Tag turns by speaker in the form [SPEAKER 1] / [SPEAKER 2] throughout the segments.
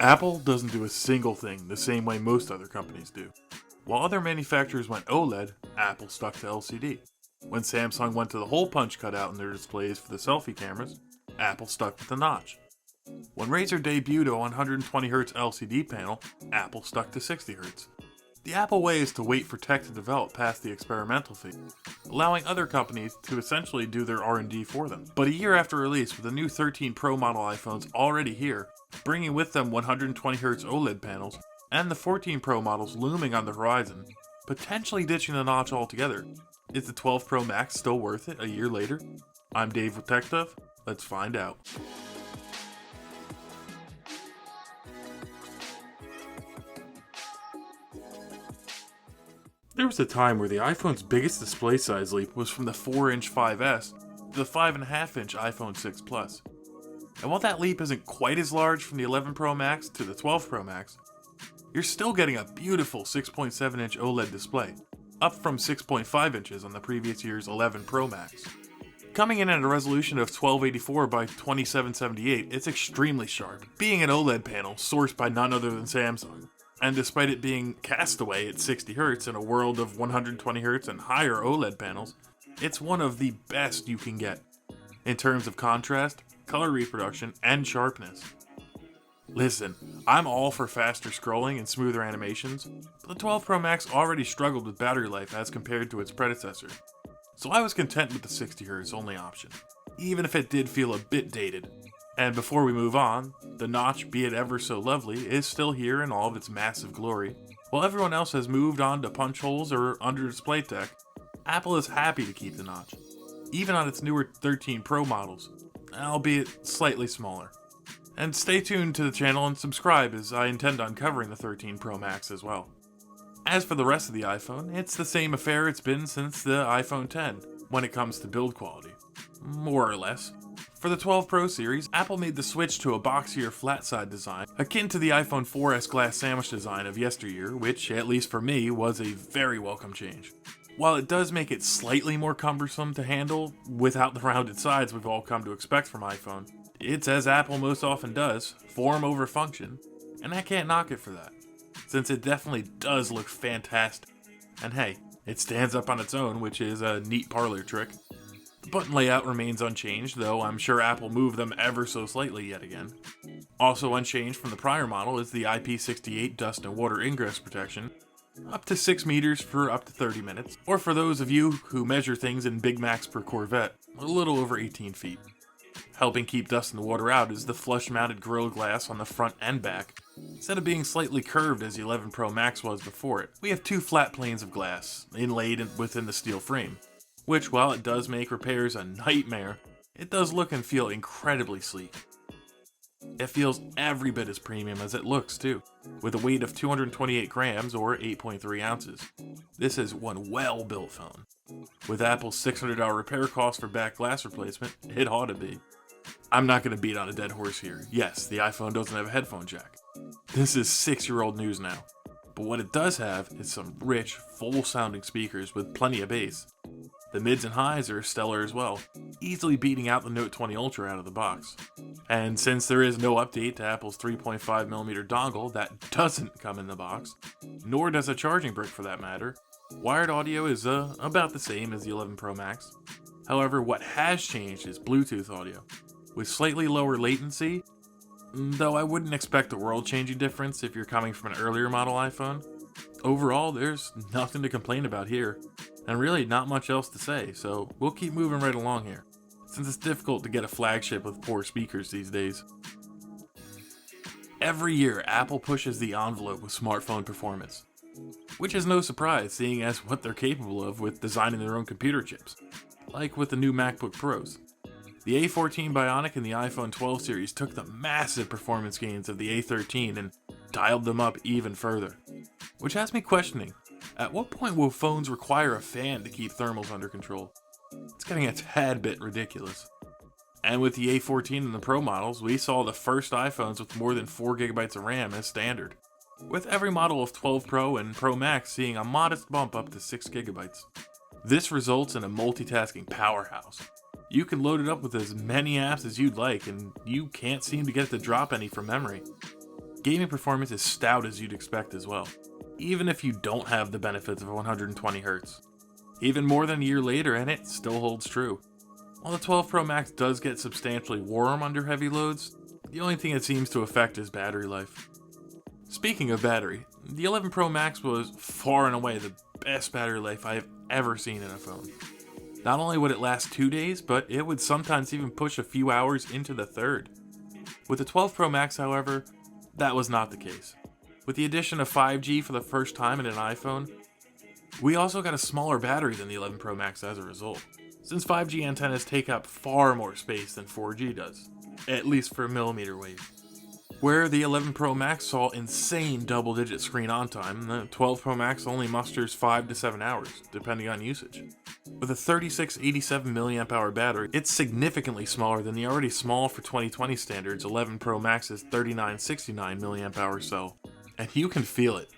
[SPEAKER 1] Apple doesn't do a single thing the same way most other companies do. While other manufacturers went OLED, Apple stuck to LCD. When Samsung went to the hole punch cutout in their displays for the selfie cameras, Apple stuck with the notch. When Razer debuted a 120Hz LCD panel, Apple stuck to 60Hz. The Apple way is to wait for tech to develop past the experimental phase, allowing other companies to essentially do their R&D for them. But a year after release, with the new 13 Pro model iPhones already here, bringing with them 120Hz OLED panels, and the 14 Pro models looming on the horizon, potentially ditching the notch altogether, is the 12 Pro Max still worth it a year later? I'm Dave with Tech Stuff. Let's find out. There was a time where the iPhone's biggest display size leap was from the 4-inch 5S to the 5.5-inch iPhone 6 Plus. And while that leap isn't quite as large from the 11 Pro Max to the 12 Pro Max, you're still getting a beautiful 6.7-inch OLED display, up from 6.5 inches on the previous year's 11 Pro Max. Coming in at a resolution of 1284 by 2778, it's extremely sharp, being an OLED panel sourced by none other than Samsung. And despite it being cast away at 60Hz in a world of 120Hz and higher OLED panels, it's one of the best you can get, in terms of contrast, color reproduction, and sharpness. Listen, I'm all for faster scrolling and smoother animations, but the 12 Pro Max already struggled with battery life as compared to its predecessor, so I was content with the 60Hz only option, even if it did feel a bit dated. And before we move on, the notch, be it ever so lovely, is still here in all of its massive glory. While everyone else has moved on to punch holes or under display tech, Apple is happy to keep the notch, even on its newer 13 Pro models, albeit slightly smaller. And stay tuned to the channel and subscribe, as I intend on covering the 13 Pro Max as well. As for the rest of the iPhone, it's the same affair it's been since the iPhone X, when it comes to build quality. More or less. For the 12 Pro series, Apple made the switch to a boxier flat-side design, akin to the iPhone 4S glass sandwich design of yesteryear, which, at least for me, was a very welcome change. While it does make it slightly more cumbersome to handle, without the rounded sides we've all come to expect from iPhone, it's as Apple most often does, form over function, and I can't knock it for that, since it definitely does look fantastic. And hey, it stands up on its own, which is a neat parlor trick. The button layout remains unchanged, though I'm sure Apple moved them ever so slightly yet again. Also unchanged from the prior model is the IP68 dust and water ingress protection, up to 6 meters for up to 30 minutes, or for those of you who measure things in Big Macs per Corvette, a little over 18 feet. Helping keep dust and water out is the flush-mounted Gorilla Glass on the front and back. Instead of being slightly curved as the 11 Pro Max was before it, we have two flat planes of glass, inlaid within the steel frame, which, while it does make repairs a nightmare, it does look and feel incredibly sleek. It feels every bit as premium as it looks too, with a weight of 228 grams or 8.3 ounces. This is one well-built phone. With Apple's $600 repair cost for back glass replacement, it ought to be. I'm not going to beat on a dead horse here. Yes, the iPhone doesn't have a headphone jack. This is 6-year-old news now. But what it does have is some rich, full-sounding speakers with plenty of bass. The mids and highs are stellar as well, easily beating out the Note 20 Ultra out of the box. And since there is no update to Apple's 3.5mm dongle that doesn't come in the box, nor does a charging brick for that matter, wired audio is about the same as the 11 Pro Max. However, what has changed is Bluetooth audio, with slightly lower latency, though I wouldn't expect a world-changing difference if you're coming from an earlier model iPhone. Overall, there's nothing to complain about here, and really not much else to say, so we'll keep moving right along here, since it's difficult to get a flagship with poor speakers these days. Every year, Apple pushes the envelope with smartphone performance, which is no surprise seeing as what they're capable of with designing their own computer chips, like with the new MacBook Pros. The A14 Bionic and the iPhone 12 series took the massive performance gains of the A13 and dialed them up even further, which has me questioning, at what point will phones require a fan to keep thermals under control? It's getting a tad bit ridiculous. And with the A14 and the Pro models, we saw the first iPhones with more than 4GB of RAM as standard, with every model of 12 Pro and Pro Max seeing a modest bump up to 6GB. This results in a multitasking powerhouse. You can load it up with as many apps as you'd like, and you can't seem to get it to drop any from memory. gaming performance is stout as you'd expect as well, even if you don't have the benefits of 120Hz. Even more than a year later, and it still holds true. While the 12 Pro Max does get substantially warm under heavy loads, the only thing it seems to affect is battery life. Speaking of battery, the 11 Pro Max was far and away the best battery life I have ever seen in a phone. Not only would it last 2 days, but it would sometimes even push a few hours into the third. With the 12 Pro Max, however, that was not the case. With the addition of 5G for the first time in an iPhone, we also got a smaller battery than the 11 Pro Max as a result, since 5G antennas take up far more space than 4G does, at least for millimeter wave. Where the 11 Pro Max saw insane double-digit screen on time, the 12 Pro Max only musters 5 to 7 hours, depending on usage. With a 3687 mAh battery, it's significantly smaller than the already small for 2020 standards 11 Pro Max's 3969 mAh cell, and you can feel it.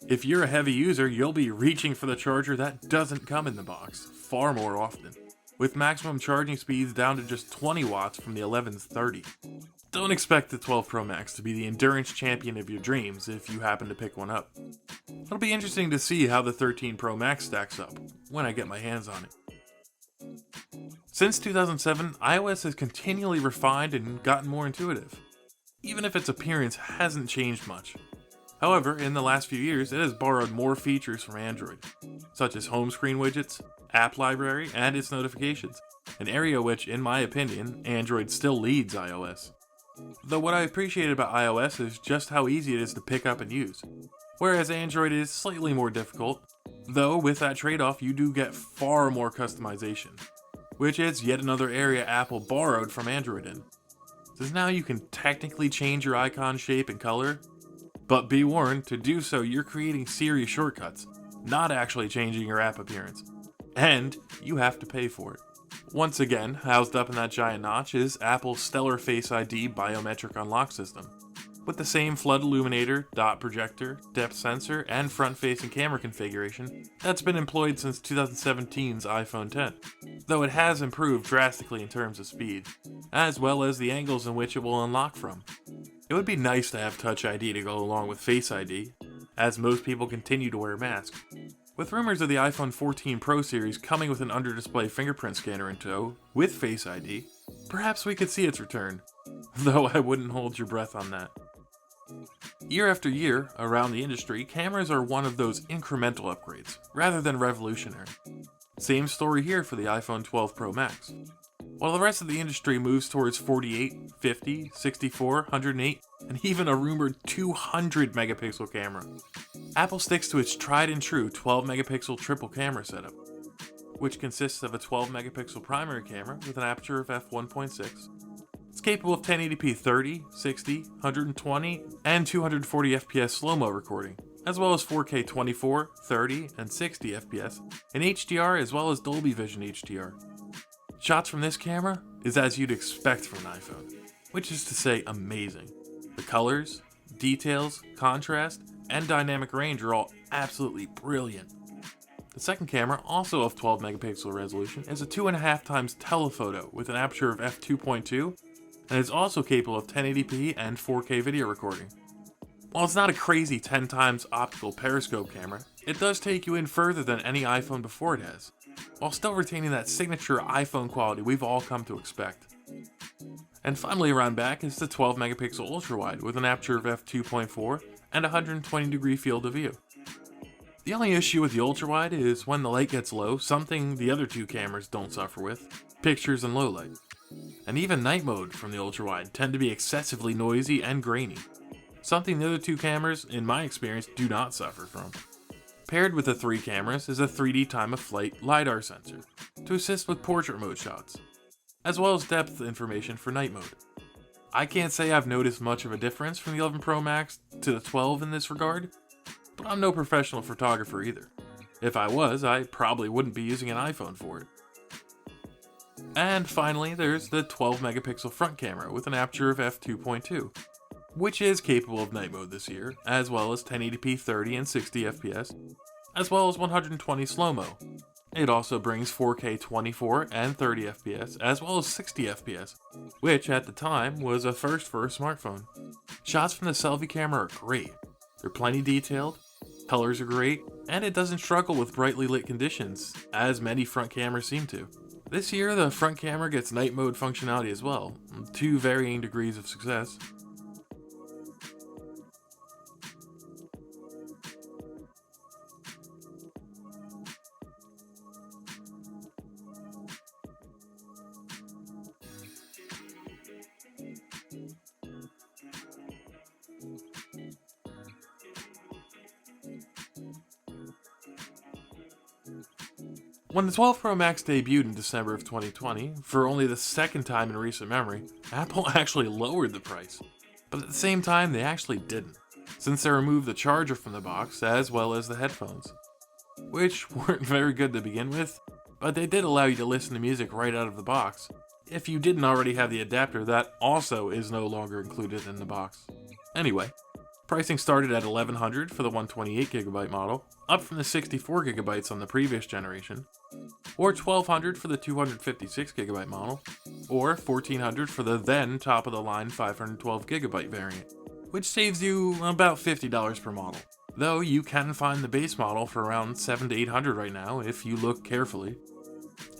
[SPEAKER 1] If you're a heavy user, you'll be reaching for the charger that doesn't come in the box far more often, with maximum charging speeds down to just 20 watts from the 11's 30. Don't expect the 12 Pro Max to be the endurance champion of your dreams if you happen to pick one up. It'll be interesting to see how the 13 Pro Max stacks up when I get my hands on it. Since 2007, iOS has continually refined and gotten more intuitive, even if its appearance hasn't changed much. However, in the last few years, it has borrowed more features from Android, such as home screen widgets, app library, and its notifications, an area which, in my opinion, Android still leads iOS. Though what I appreciate about iOS is just how easy it is to pick up and use, whereas Android is slightly more difficult, though with that trade-off you do get far more customization, which is yet another area Apple borrowed from Android in. Since now you can technically change your icon shape and color, but be warned, to do so you're creating Siri shortcuts, not actually changing your app appearance, and you have to pay for it. Once again, housed up in that giant notch is Apple's stellar Face ID biometric unlock system, with the same flood illuminator, dot projector, depth sensor, and front-facing camera configuration that's been employed since 2017's iPhone X, though it has improved drastically in terms of speed, as well as the angles in which it will unlock from. It would be nice to have Touch ID to go along with Face ID, as most people continue to wear masks. With rumors of the iPhone 14 Pro series coming with an under-display fingerprint scanner in tow, with Face ID, perhaps we could see its return, though I wouldn't hold your breath on that. Year after year, around the industry, cameras are one of those incremental upgrades, rather than revolutionary. Same story here for the iPhone 12 Pro Max. While the rest of the industry moves towards 48, 50, 64, 108, and even a rumored 200 megapixel camera, Apple sticks to its tried and true 12 megapixel triple camera setup, which consists of a 12 megapixel primary camera with an aperture of f1.6. It's capable of 1080p 30, 60, 120, and 240 fps slow-mo recording, as well as 4K 24, 30, and 60 fps in HDR as well as Dolby Vision HDR. Shots from this camera is as you'd expect from an iPhone, which is to say amazing. The colors, details, contrast, and dynamic range are all absolutely brilliant. The second camera, also of 12 megapixel resolution, is a 2.5 times telephoto with an aperture of f2.2 and is also capable of 1080p and 4K video recording. While it's not a crazy 10 times optical periscope camera, it does take you in further than any iPhone before it has, while still retaining that signature iPhone quality we've all come to expect. And finally around back is the 12 megapixel ultra-wide with an aperture of f2.4 and 120 degree field of view. The only issue with the ultra-wide is when the light gets low, something the other two cameras don't suffer with, pictures in low light. And even night mode from the ultra-wide tend to be excessively noisy and grainy, something the other two cameras, in my experience, do not suffer from. Paired with the three cameras is a 3D time-of-flight LiDAR sensor to assist with portrait mode shots, as well as depth information for night mode. I can't say I've noticed much of a difference from the 11 Pro Max to the 12 in this regard, but I'm no professional photographer either. If I was, I probably wouldn't be using an iPhone for it. And finally, there's the 12 megapixel front camera with an aperture of f2.2, which is capable of night mode this year, as well as 1080p 30 and 60 fps, as well as 120 slow-mo, It also brings 4K 24 and 30 FPS, as well as 60 FPS, which at the time was a first for a smartphone. Shots from the selfie camera are great. They're plenty detailed, colors are great, and it doesn't struggle with brightly lit conditions, as many front cameras seem to. This year, the front camera gets night mode functionality as well, two varying degrees of success. When the 12 Pro Max debuted in December of 2020, for only the second time in recent memory, Apple actually lowered the price. But at the same time, they actually didn't, since they removed the charger from the box as well as the headphones, which weren't very good to begin with, but they did allow you to listen to music right out of the box, if you didn't already have the adapter that also is no longer included in the box. Anyway, pricing started at $1,100 for the 128GB model, up from the 64GB on the previous generation, or $1,200 for the 256GB model, or $1,400 for the then top-of-the-line 512GB variant, which saves you about $50 per model. Though you can find the base model for around $700 to $800 right now if you look carefully.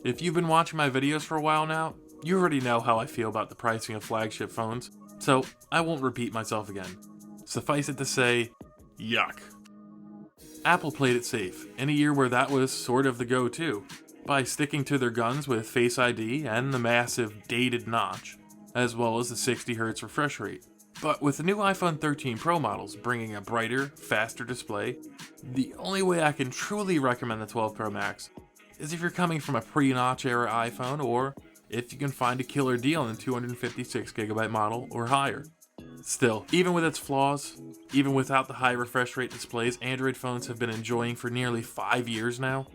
[SPEAKER 1] If you've been watching my videos for a while now, you already know how I feel about the pricing of flagship phones, so I won't repeat myself again. Suffice it to say, yuck. Apple played it safe, in a year where that was sort of the go-to, by sticking to their guns with Face ID and the massive dated notch, as well as the 60Hz refresh rate. But with the new iPhone 13 Pro models bringing a brighter, faster display, the only way I can truly recommend the 12 Pro Max is if you're coming from a pre-notch era iPhone, or if you can find a killer deal on the 256GB model or higher. Still, even with its flaws, even without the high refresh rate displays Android phones have been enjoying for nearly 5 years now,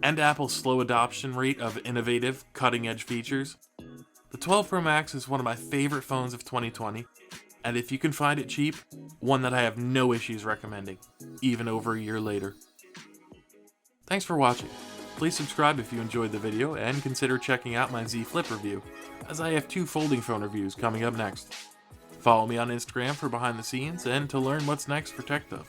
[SPEAKER 1] and Apple's slow adoption rate of innovative, cutting-edge features, the 12 Pro Max is one of my favorite phones of 2020, and if you can find it cheap, one that I have no issues recommending, even over a year later. Thanks for watching. Please subscribe if you enjoyed the video, and consider checking out my Z Flip review, as I have 2 folding phone reviews coming up next. Follow me on Instagram for behind the scenes and to learn what's next for TechDove.